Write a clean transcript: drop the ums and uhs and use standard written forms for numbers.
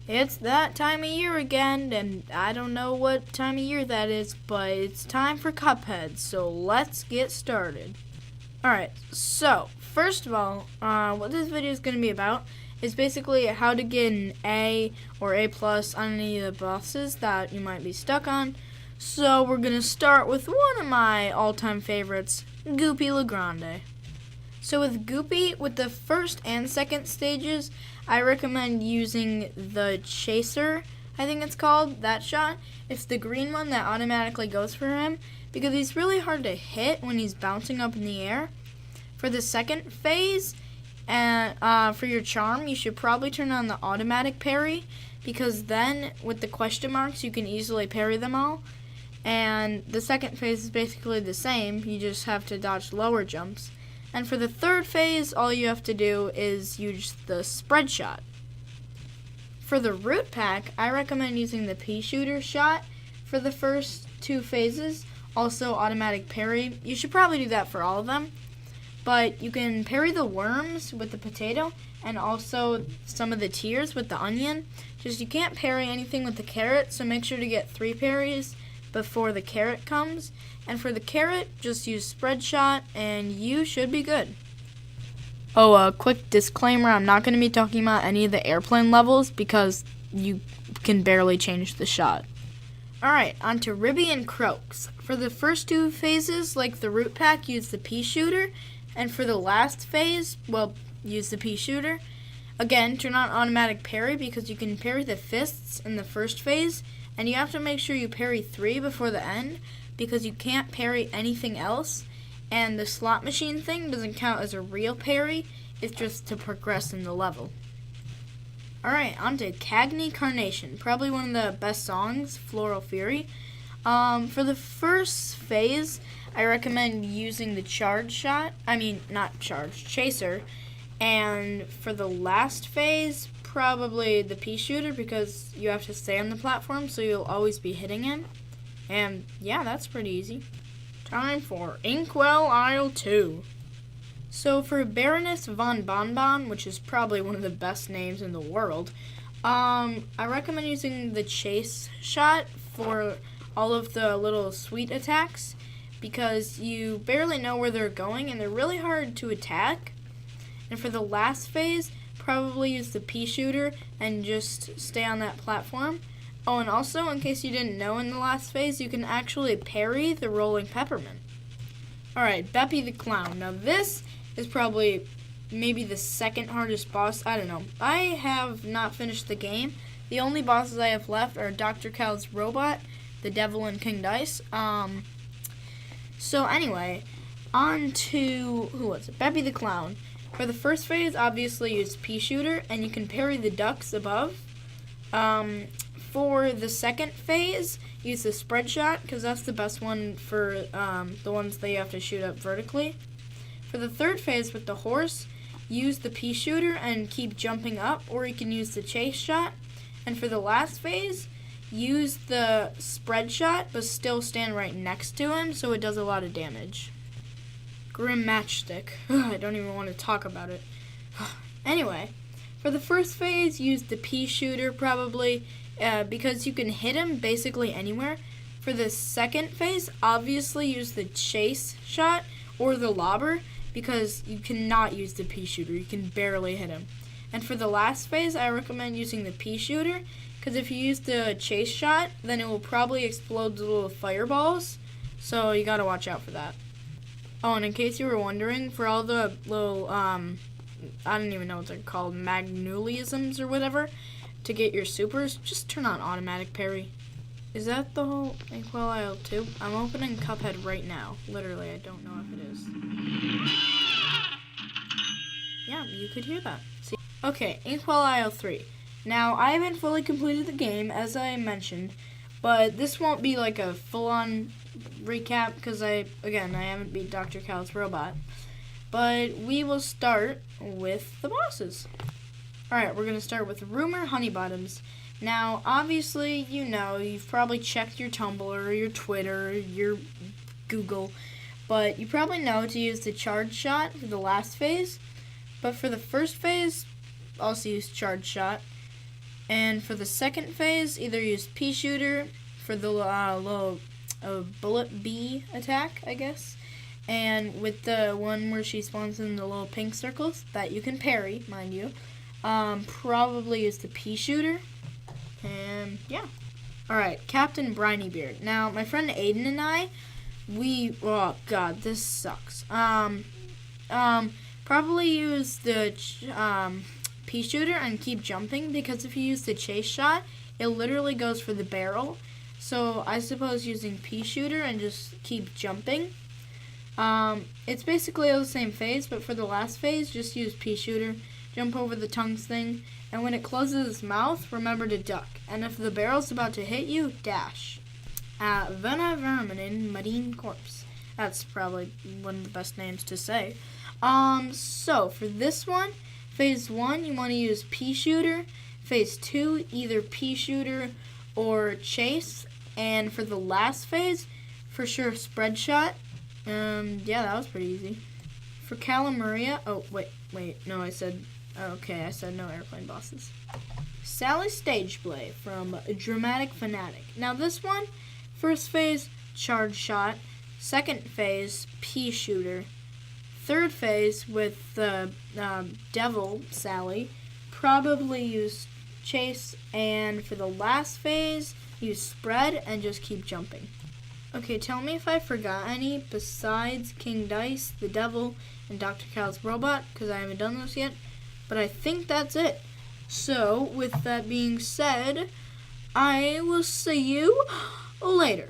It's that time of year again, and I don't know what time of year that is, but it's time for Cuphead, so let's get started. Alright, so, first of all, what this video is going to be about is basically how to get an A or A plus on any of the bosses that you might be stuck on. So we're going to start with one of my all-time favorites, Goopy Legrande. So with Goopy, with the first and second stages, I recommend using the Chaser, I think it's called, that shot. It's the green one that automatically goes for him, because he's really hard to hit when he's bouncing up in the air. For the second phase, and for your charm, you should probably turn on the automatic parry, because then, with the question marks, you can easily parry them all. And the second phase is basically the same, you just have to dodge lower jumps. And for the third phase, all you have to do is use the spread shot. For the root pack, I recommend using the pea shooter shot for the first two phases. Also automatic parry. You should probably do that for all of them. But you can parry the worms with the potato and also some of the tears with the onion. Just you can't parry anything with the carrot, so make sure to get 3 parries before the carrot comes. And for the carrot, just use spread shot and you should be good. Oh, a quick disclaimer, I'm not going to be talking about any of the airplane levels because you can barely change the shot. Alright, on to Ribby and Croaks. For the first two phases, like the root pack, use the pea shooter. And for the last phase, well, use the pea shooter. Again, turn on automatic parry because you can parry the fists in the first phase. And you have to make sure you parry 3 before the end, because you can't parry anything else. And the slot machine thing doesn't count as a real parry, it's just to progress in the level. Alright, on to Cagney Carnation, probably one of the best songs, Floral Fury. For the first phase, I recommend using the Chaser. And for the last phase, probably the pea shooter, because you have to stay on the platform, so you'll always be hitting him. And yeah, that's pretty easy. Time for Inkwell Isle 2. So for Baroness von Bonbon, which is probably one of the best names in the world, I recommend using the chase shot for all of the little sweet attacks, because you barely know where they're going and they're really hard to attack. And for the last phase, probably use the pea shooter and just stay on that platform. Oh, and also, in case you didn't know, in the last phase, you can actually parry the rolling peppermint. Alright, Beppy the Clown. Now this is probably maybe the second hardest boss. I don't know. I have not finished the game. The only bosses I have left are Dr. Cal's robot, the Devil, and King Dice. So anyway, on to, who was it? Beppy the Clown. For the first phase, obviously use pea shooter, and you can parry the ducks above. For the second phase, use the spread shot, because that's the best one for the ones that you have to shoot up vertically. For the third phase with the horse, use the pea shooter and keep jumping up, or you can use the chase shot. And for the last phase, use the spread shot, but still stand right next to him, so it does a lot of damage. Grim Matchstick. I don't even want to talk about it. Anyway, for the first phase, use the pea shooter probably, because you can hit him basically anywhere. For the second phase, obviously use the chase shot or the lobber, because you cannot use the pea shooter. You can barely hit him. And for the last phase, I recommend using the pea shooter, because if you use the chase shot, then it will probably explode the little fireballs, so you gotta watch out for that. Oh, and in case you were wondering, for all the little, I don't even know what they're called, magnulisms or whatever, to get your supers, just turn on automatic parry. Is that the whole Inkwell Isle 2? I'm opening Cuphead right now. Literally, I don't know if it is. Yeah, you could hear that. See? Okay, Inkwell Isle 3. Now, I haven't fully completed the game, as I mentioned, but this won't be like a full-on recap, because I haven't beat Dr. Cal's robot. But we will start with the bosses. Alright, we're going to start with Rumor Honeybottoms. Now, obviously, you know, you've probably checked your Tumblr, or your Twitter, or your Google, but you probably know to use the charge shot for the last phase. But for the first phase, also use charge shot. And for the second phase, either use pea shooter for the little bullet bee attack, I guess. And with the one where she spawns in the little pink circles that you can parry, mind you, probably use the pea shooter. And yeah. Alright, Captain Brinybeard. Now, my friend Aiden and I, oh god, this sucks. Probably use the pea shooter and keep jumping, because if you use the chase shot, it literally goes for the barrel. So I suppose using pea shooter and just keep jumping. It's basically the same phase, but for the last phase, just use pea shooter, jump over the tongues thing, and when it closes its mouth, remember to duck. And if the barrel's about to hit you, dash. Vena Verminin Marine Corpse. That's probably one of the best names to say. So for this one, phase 1, you want to use pea shooter. Phase 2, either pea shooter or chase. And for the last phase, for sure spread shot. Yeah, that was pretty easy. For Calamuria, I said no airplane bosses. Sally Stageblade from Dramatic Fanatic. Now this one, first phase, charge shot. Second phase, pea shooter. Third phase with the Devil Sally, probably use chase. And for the last phase, use spread and just keep jumping. Okay, tell me if I forgot any besides King Dice, the Devil, and Dr. Cal's robot, because I haven't done those yet. But I think that's it. So, with that being said, I will see you later.